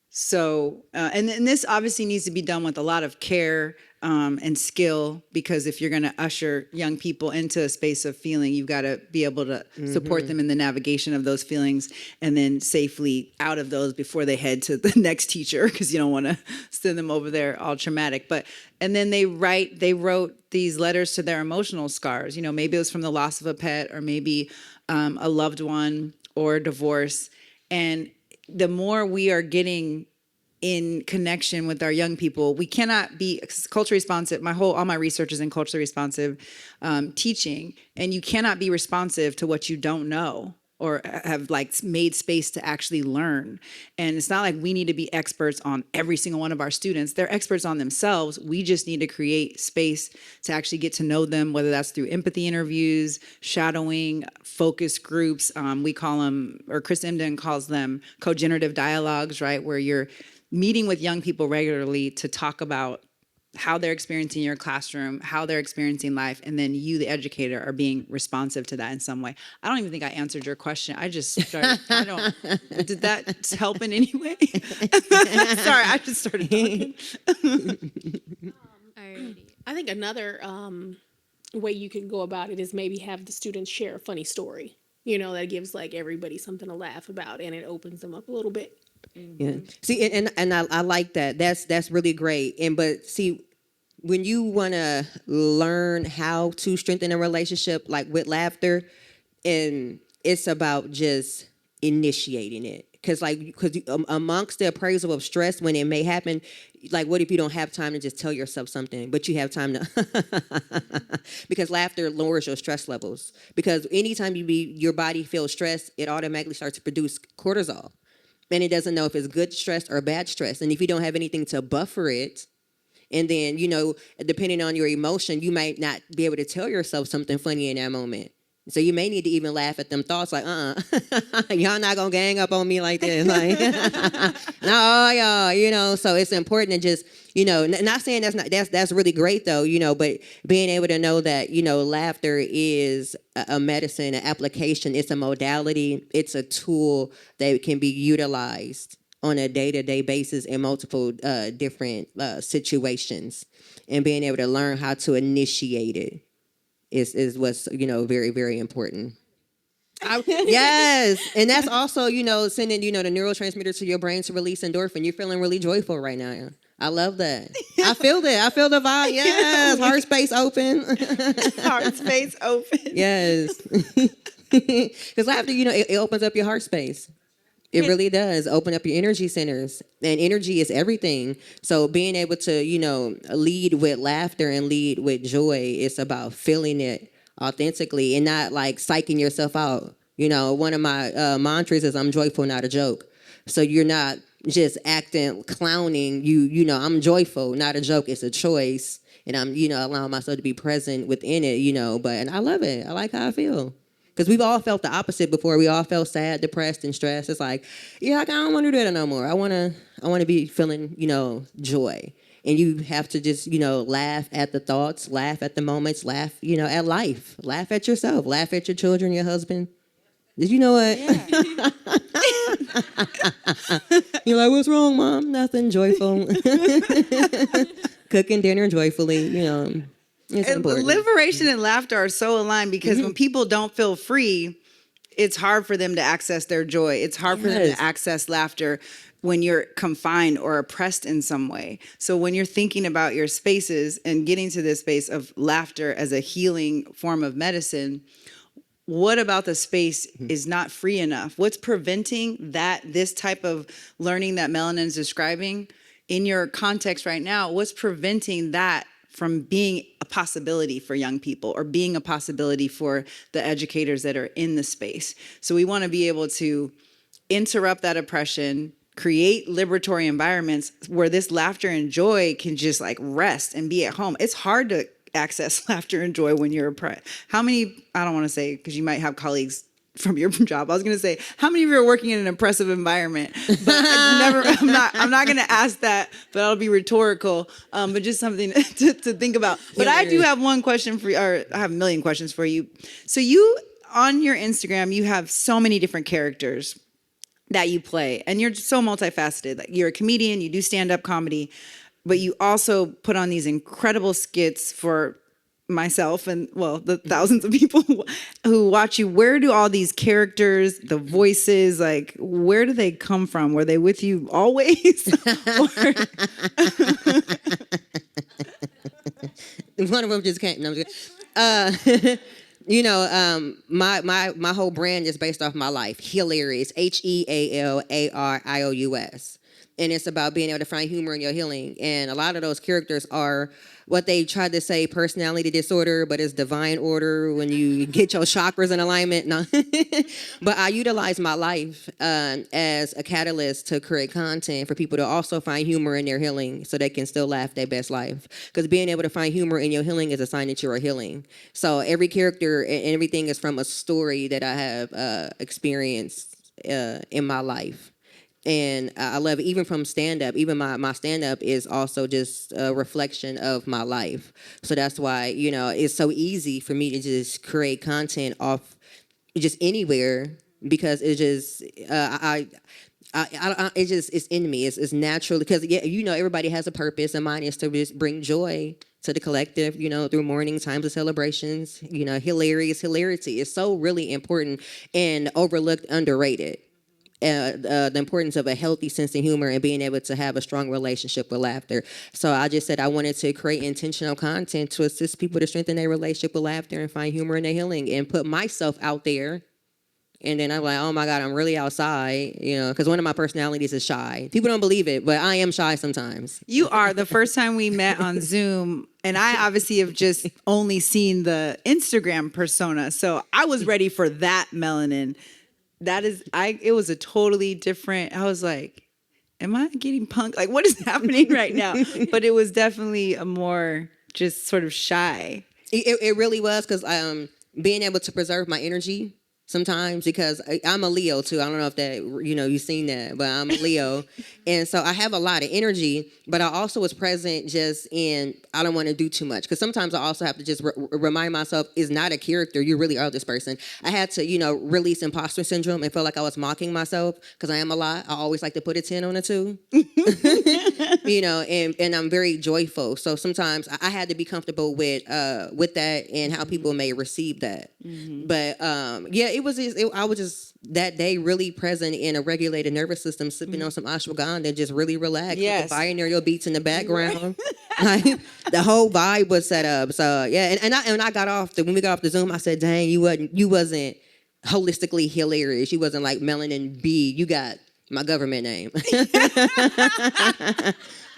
So, and this obviously needs to be done with a lot of care and skill, because if you're going to usher young people into a space of feeling, you've got to be able to support them in the navigation of those feelings and then safely out of those before they head to the next teacher, because you don't want to send them over there all traumatic. But, and then they wrote these letters to their emotional scars. You know, maybe it was from the loss of a pet, or maybe a loved one, or divorce. And the more we are getting in connection with our young people, we cannot be culturally responsive. All my research is in culturally responsive teaching, and you cannot be responsive to what you don't know or have like made space to actually learn. And it's not like we need to be experts on every single one of our students. They're experts on themselves. We just need to create space to actually get to know them, whether that's through empathy interviews, shadowing, focus groups. We call them, or Chris Emden calls them, cogenerative dialogues, right? Where you're meeting with young people regularly to talk about how they're experiencing your classroom, how they're experiencing life, and then you, the educator, are being responsive to that in some way. I don't even think I answered your question. I just started, did that help in any way? Sorry, I just started talking. I think another way you can go about it is maybe have the students share a funny story. You know, that gives like everybody something to laugh about, and it opens them up a little bit. Yeah. See, and I like that. That's really great. But see, when you want to learn how to strengthen a relationship, like with laughter, and it's about just initiating it. Because amongst the appraisal of stress, when it may happen, like what if you don't have time to just tell yourself something, but you have time to, because laughter lowers your stress levels. Because anytime your body feels stressed, it automatically starts to produce cortisol. And it doesn't know if it's good stress or bad stress. And if you don't have anything to buffer it, and then, you know, depending on your emotion, you might not be able to tell yourself something funny in that moment. So you may need to even laugh at them thoughts like, y'all not going to gang up on me like this. Like, no, y'all, you know, so it's important to just, you know, not saying that's really great though, you know, but being able to know that, you know, laughter is a medicine, an application, it's a modality, it's a tool that can be utilized on a day-to-day basis in multiple different situations, and being able to learn how to initiate it is what's, you know, very, very important. Yes, and that's also, you know, sending, you know, the neurotransmitter to your brain to release endorphin. You're feeling really joyful right now. I love that. I feel that. I feel the vibe. Yes, heart space open. Heart space open. Yes, because laughter, you know, it opens up your heart space. It really does open up your energy centers, and energy is everything. So being able to, you know, lead with laughter and lead with joy, it's about feeling it authentically and not like psyching yourself out. You know, one of my mantras is I'm joyful, not a joke. So you're not just acting, clowning. You know, I'm joyful, not a joke. It's a choice, and I'm, you know, allowing myself to be present within it. You know, but and I love it. I like how I feel. Because we've all felt the opposite before. We all felt sad, depressed, and stressed. It's like, yeah, I don't want to do that no more. I want to be feeling, you know, joy. And you have to just, you know, laugh at the thoughts, laugh at the moments, laugh, you know, at life, laugh at yourself, laugh at your children, your husband. Did you know what? Yeah. You're like, what's wrong, Mom? Nothing, joyful. Cooking dinner joyfully, you know. It's important. Liberation and laughter are so aligned because when people don't feel free, it's hard for them to access their joy. It's hard for them to access laughter when you're confined or oppressed in some way. So when you're thinking about your spaces and getting to this space of laughter as a healing form of medicine, what about the space is not free enough? What's preventing this type of learning that Melanin is describing in your context right now? What's preventing that from being a possibility for young people or being a possibility for the educators that are in the space? So we want to be able to interrupt that oppression, create liberatory environments where this laughter and joy can just like rest and be at home. It's hard to access laughter and joy when you're oppressed. How many, I don't want to say, because you might have colleagues from your job. I was going to say, how many of you are working in an oppressive environment? But I'm not going to ask that, but that'll be rhetorical. But just something to think about. But I do have one question for you, or I have a million questions for you. So you, on your Instagram, you have so many different characters that you play, and you're so multifaceted. Like, you're a comedian, you do stand-up comedy, but you also put on these incredible skits for myself and, well, the thousands of people who watch you. Where do all these characters, the voices, like, where do they come from? Were they with you always? One of them just came. No, I'm just you know, my whole brand is based off my life. Hilarious, HEALARIOUS. And it's about being able to find humor in your healing. And a lot of those characters are what they tried to say personality disorder, but it's divine order when you get your chakras in alignment. No. But I utilize my life as a catalyst to create content for people to also find humor in their healing so they can still laugh their best life. Because being able to find humor in your healing is a sign that you are healing. So every character and everything is from a story that I have experienced in my life. And I love it. Even from stand-up, even my stand-up is also just a reflection of my life. So that's why, you know, it's so easy for me to just create content off just anywhere because it just, it's in me. It's natural because, yeah, you know, everybody has a purpose, and mine is to just bring joy to the collective, you know, through mourning, times of celebrations. You know, hilarity is so really important and overlooked, underrated. The importance of a healthy sense of humor and being able to have a strong relationship with laughter. So I just said I wanted to create intentional content to assist people to strengthen their relationship with laughter and find humor in their healing and put myself out there. And then I'm like, oh my God, I'm really outside, you know, because one of my personalities is shy. People don't believe it, but I am shy sometimes. You are. The first time we met on Zoom, and I obviously have just only seen the Instagram persona. So I was ready for that Melanin. It was a totally different, I was like, am I getting punked? Like, what is happening right now? But it was definitely a more just sort of shy. It really was, because being able to preserve my energy sometimes, because I'm a Leo too. I don't know if that, you know, you've seen that, but I'm a Leo. And so I have a lot of energy, but I also was present just in, I don't want to do too much. Because sometimes I also have to just remind myself, it's not a character. You really are this person. I had to, you know, release imposter syndrome and feel like I was mocking myself because I am a lot. I always like to put a 10 on a 2. You know, and I'm very joyful. So sometimes I had to be comfortable with that and how people may receive that. Mm-hmm. But yeah, I was just that day really present in a regulated nervous system, sipping on some ashwagandha and just really relaxed. Yes. With the binaural beats in the background. Like, the whole vibe was set up. So yeah, and I got off when we got off the Zoom, I said, dang, you wasn't holistically hilarious. You wasn't like Melanin B. You got my government name.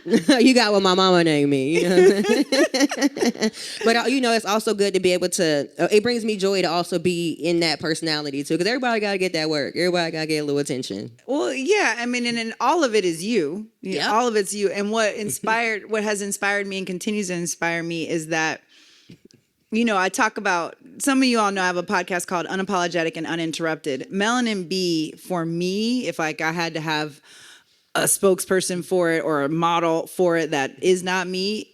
You got what my mama named me. You know? But it's also good to be able to. It brings me joy to also be in that personality too, because everybody got to get that work. Everybody got to get a little attention. Well, yeah, I mean, and all of it is you. Yep. All of it's you. And what has inspired me and continues to inspire me is that, I talk about, some of you all know I have a podcast called Unapologetic and Uninterrupted. Melanin B, for me, if I had to have a spokesperson for it or a model for it that is not me,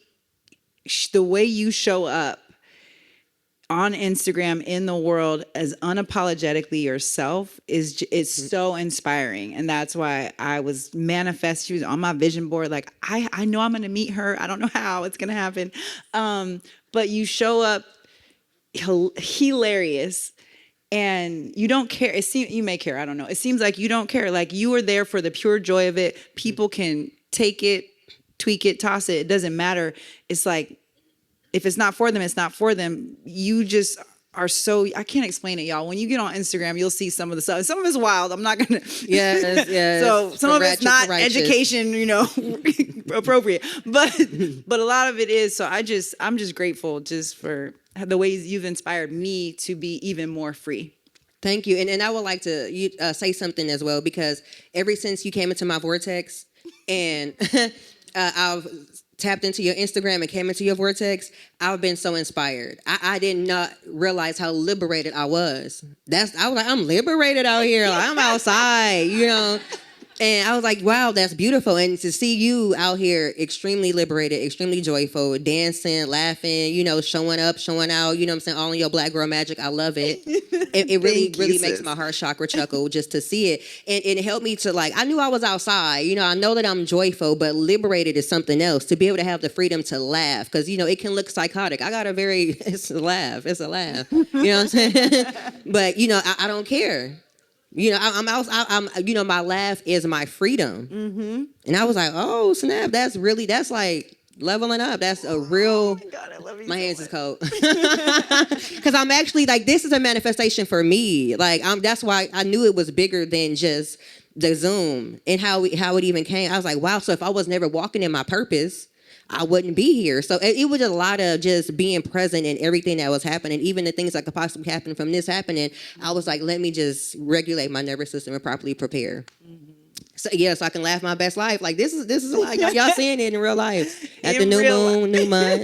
the way you show up on Instagram in the world as unapologetically yourself is so inspiring. And that's why I was she was on my vision board. Like, I know I'm going to meet her. I don't know how it's going to happen. But you show up hilarious. And you don't care. You may care. I don't know. It seems like you don't care. Like, you are there for the pure joy of it. People can take it, tweak it, toss it. It doesn't matter. It's like, if it's not for them, it's not for them. You just are so, I can't explain it, y'all. When you get on Instagram, you'll see some of the stuff. Some of it's wild. I'm not going to. Yes. So some of it's not education, appropriate. But a lot of it is. So I'm just grateful just for the ways you've inspired me to be even more free. Thank you. And I would like to say something as well, because ever since you came into my vortex and I've tapped into your Instagram and came into your vortex, I've been so inspired. I did not realize how liberated I was. I was like, I'm liberated out here. Like, I'm outside, And I was like, wow, that's beautiful. And to see you out here extremely liberated, extremely joyful, dancing, laughing, showing up, showing out, all in your black girl magic. I love it. It really makes my heart chakra chuckle just to see it. And it helped me to, I knew I was outside. I know that I'm joyful, but liberated is something else. To be able to have the freedom to laugh, because, it can look psychotic. I got it's a laugh. It's a laugh. You know what I'm saying? But, I don't care. I'm my laugh is my freedom. Mm-hmm. And I was like, oh, snap. That's like leveling up. That's a real. Oh my God, I love you. My hands is cold. Because I'm actually this is a manifestation for me. That's why I knew it was bigger than just the Zoom and how it even came. I was like, wow. So if I was never walking in my purpose, I wouldn't be here. So it was a lot of just being present in everything that was happening, even the things that could possibly happen from this happening. I was like, let me just regulate my nervous system and properly prepare. Mm-hmm. So I can laugh my best life. This is like y'all seeing it in real life. At the new moon, new month,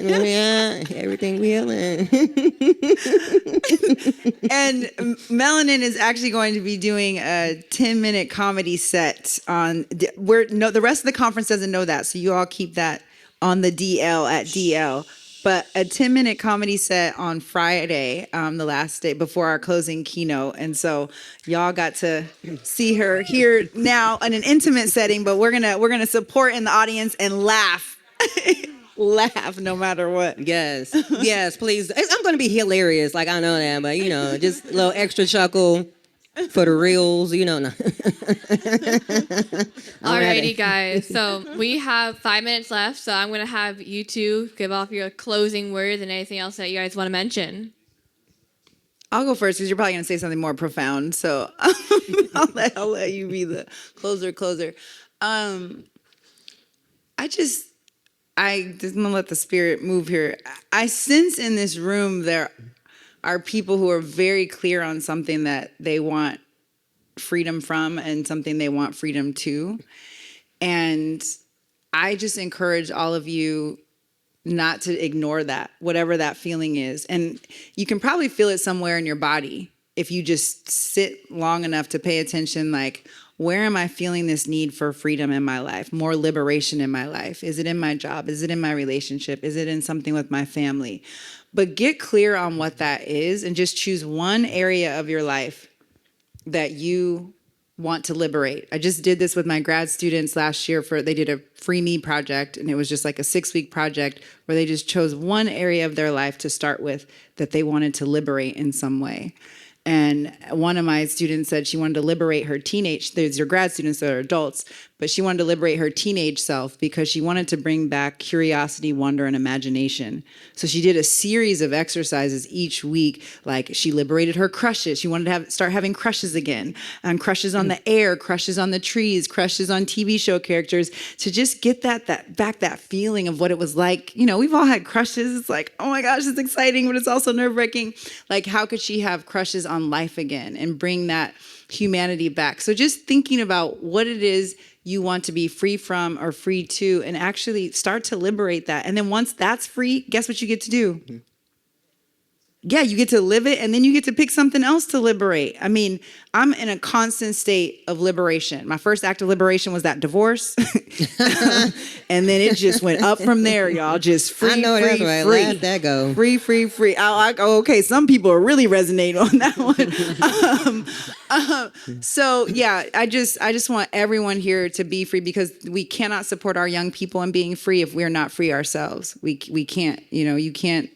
everything healing. And Melanin is actually going to be doing a 10-minute comedy set on. The rest of the conference doesn't know that, so you all keep that on the DL at DL, but a 10-minute comedy set on Friday, the last day before our closing keynote. And so y'all got to see her here now in an intimate setting, but we're gonna support in the audience and laugh. Laugh no matter what. Yes, please. I'm gonna be hilarious, I know that, but just a little extra chuckle. For the reals, No. Alrighty, guys. So we have 5 minutes left. So I'm going to have you two give off your closing words and anything else that you guys want to mention. I'll go first because you're probably going to say something more profound. So I'll let you be the closer. I'm just going to let the spirit move here. I sense in this room there are people who are very clear on something that they want freedom from and something they want freedom to. And I just encourage all of you not to ignore that, whatever that feeling is. And you can probably feel it somewhere in your body if you just sit long enough to pay attention, where am I feeling this need for freedom in my life, more liberation in my life? Is it in my job? Is it in my relationship? Is it in something with my family? But get clear on what that is and just choose one area of your life that you want to liberate. I just did this with my grad students last year. They did a Free Me project, and it was just a 6-week project where they just chose one area of their life to start with that they wanted to liberate in some way. And one of my students said she wanted to liberate her there's your grad students that are adults, but she wanted to liberate her teenage self because she wanted to bring back curiosity, wonder, and imagination. So she did a series of exercises each week. Like she liberated her crushes. She wanted to start having crushes again, and crushes on the air, crushes on the trees, crushes on TV show characters, to just get that feeling of what it was like. You know, we've all had crushes. It's like, oh my gosh, it's exciting, but it's also nerve-wracking. Like, how could she have crushes on life again and bring that humanity back? So just thinking about what it is you want to be free from or free to, and actually start to liberate that. And then once that's free, guess what you get to do? Yeah, you get to live it, and then you get to pick something else to liberate. I mean, I'm in a constant state of liberation. My first act of liberation was that divorce. And then it just went up from there, y'all. Just free, I know free, that's right. free. Let that go. Free, free, free. Okay, some people are really resonating on that one. So yeah, I just want everyone here to be free, because we cannot support our young people in being free if we're not free ourselves. We can't, you can't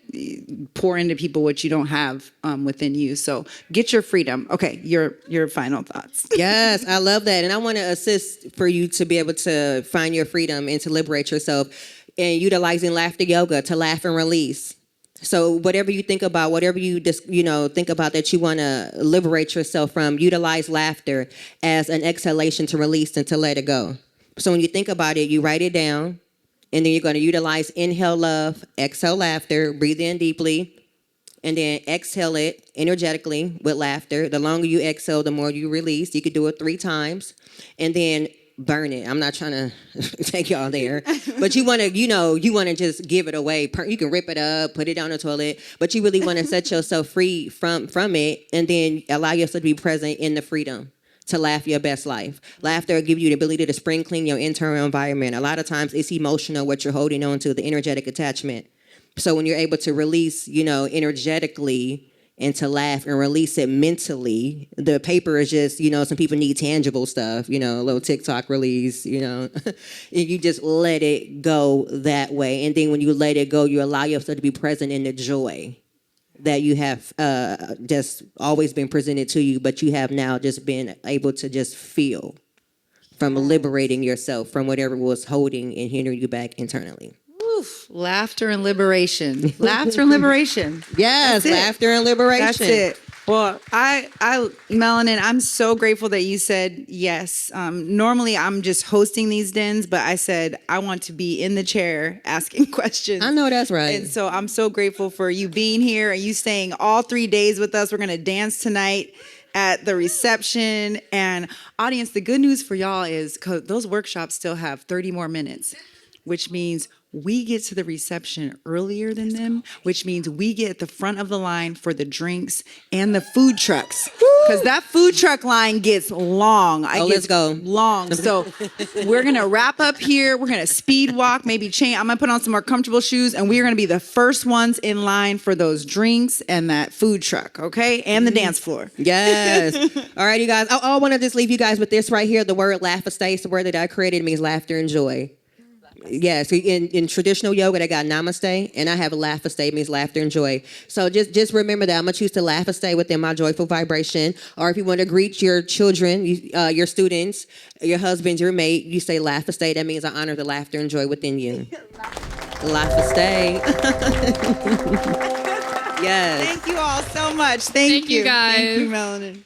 pour into people what you don't have within you. So get your freedom. Okay, your final thoughts. Yes, I love that. And I want to assist for you to be able to find your freedom and to liberate yourself, and utilizing laughter yoga to laugh and release. So whatever you think about, whatever you just, think about that you want to liberate yourself from, utilize laughter as an exhalation to release and to let it go. So when you think about it, you write it down, and then you're going to utilize inhale love, exhale laughter, breathe in deeply, and then exhale it energetically with laughter. The longer you exhale, the more you release. You could do it 3 times, and then burn it. I'm not trying to take y'all there, but you want to, you want to just give it away. You can rip it up, put it down the toilet, but you really want to set yourself free from it, and then allow yourself to be present in the freedom to laugh your best life. Laughter will give you the ability to spring clean your internal environment. A lot of times it's emotional, what you're holding on to, the energetic attachment. So when you're able to release, energetically, and to laugh and release it mentally, the paper is just, some people need tangible stuff, a little TikTok release, and you just let it go that way. And then when you let it go, you allow yourself to be present in the joy that you have just always been presented to you, but you have now just been able to just feel from liberating yourself from whatever was holding and hindering you back internally. Oof, laughter and liberation. Laughter and liberation. Yes, laughter and liberation. That's it. Well, I, Melanin, I'm so grateful that you said yes. Normally, I'm just hosting these dens, but I said I want to be in the chair asking questions. I know that's right. And so I'm so grateful for you being here and you staying all 3 days with us. We're going to dance tonight at the reception. And audience, the good news for y'all is those workshops still have 30 more minutes, which means we get to the reception earlier than them, which means we get at the front of the line for the drinks and the food trucks. Because that food truck line gets long. Let's go. Long. So we're going to wrap up here. We're going to speed walk, maybe change. I'm going to put on some more comfortable shoes, and we're going to be the first ones in line for those drinks and that food truck, okay? And the dance floor. Yes. All right, you guys. I want to just leave you guys with this right here. The word laugh-a-stay, the word that I created, means laughter and joy. Yeah, so in traditional yoga, they got namaste, and I have a laugh-a-stay, means laughter and joy. So just remember that. I'm going to choose to laugh-a-stay within my joyful vibration. Or if you want to greet your children, your students, your husband, your mate, you say laugh-a-stay. That means I honor the laughter and joy within you. Laugh-a-stay. Yes. Thank you all so much. Thank you you, guys. Thank you, Melanin.